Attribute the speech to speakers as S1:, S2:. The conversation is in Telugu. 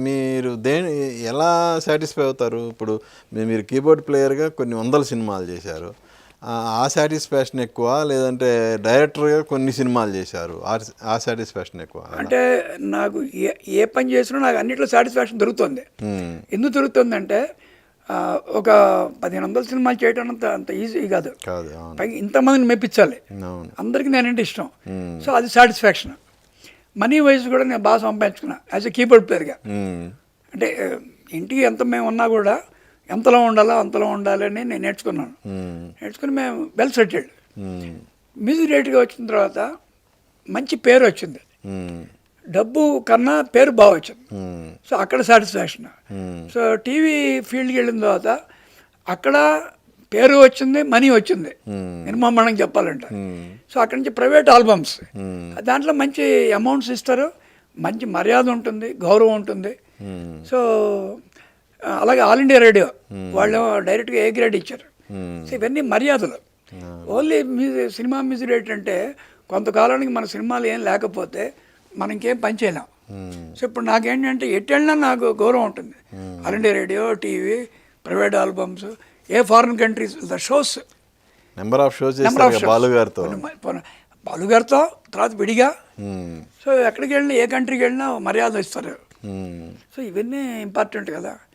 S1: మీరు ఎలా సాటిస్ఫై అవుతారు? ఇప్పుడు మీరు కీబోర్డ్ ప్లేయర్‌గా కొన్ని వందల సినిమాలు చేశారు. ఆ సాటిస్ఫాక్షన్ ఎక్కువ, లేదంటే డైరెక్టర్‌గా కొన్ని సినిమాలు చేశారు. ఆ సాటిస్ఫాక్షన్ ఎక్కువ ఎలా?
S2: అంటే నాకు ఏ ఏ పని చేసినా నాకు అన్నిట్లో సాటిస్ఫాక్షన్ దొరుకుతుంది.
S1: హ్మ్.
S2: ఎందుకు దొరుకుతుందంటే ఒక 1500 సినిమాలు చేయడం అంత అంత ఈజీ కాదు.
S1: కాదు. అవును.
S2: పైగా ఇంతమందిని మెప్పించాలి.
S1: అవును.
S2: అందరికీ నేనంటే ఇష్టం.
S1: హ్మ్.
S2: సో అది సాటిస్ఫాక్షన్. మనీ వైజ్ కూడా నేను బాగా సంపాదించుకున్నా యాజ్ ఎ కీబోర్డ్ ప్లేయర్గా.
S1: హ్మ్.
S2: అంటే ఇంటికి ఎంత మేము ఉన్నా కూడా ఎంతలో ఉండాలో అంతలో ఉండాలని నేను నేర్చుకున్నాను.
S1: హ్మ్.
S2: నేర్చుకుని మేము వెల్ సెటిల్డ్.
S1: హ్మ్.
S2: మ్యూజిక్ డైరెక్టర్గా వచ్చిన తర్వాత మంచి పేరు వచ్చింది.
S1: హ్మ్.
S2: డబ్బు కన్నా పేరు బాగా వచ్చింది.
S1: హ్మ్.
S2: సో అక్కడ సాటిస్ఫాక్షన్.
S1: హ్మ్.
S2: సో టీవీ ఫీల్డ్కి వెళ్ళిన తర్వాత అక్కడ పేరు వచ్చింది, మనీ వచ్చింది, మినిమం మనం చెప్పాలంటే. సో అక్కడి నుంచి ప్రైవేట్ ఆల్బమ్స్, దాంట్లో మంచి అమౌంట్స్ ఇస్తారు, మంచి మర్యాద ఉంటుంది, గౌరవం ఉంటుంది. సో అలాగే ఆల్ ఇండియా రేడియో వాళ్ళు డైరెక్ట్గా ఏ గ్రేడ్ ఇచ్చారు. సో ఇవన్నీ మర్యాదలు. ఓన్లీ సినిమా మ్యూజిక్ డైరెక్టర్ అంటే కొంతకాలానికి మన సినిమాలు ఏం లేకపోతే మనం ఇంకేం పని చేయలేం. సో ఇప్పుడు నాకేంటంటే ఎట్టెళ్ళినా నాకు గౌరవం ఉంటుంది. All India radio, TV, private albums, A foreign countries the shows,
S1: number of shows
S2: number of
S1: చేశారు
S2: షోస్
S1: బాలుగారితో.
S2: బాలుగారితో, తర్వాత విడిగా. సో ఎక్కడికి వెళ్ళినా ఏ కంట్రీకి వెళ్ళినా మర్యాద ఇస్తారు. సో ఇవన్నీ ఇంపార్టెంట్ కదా.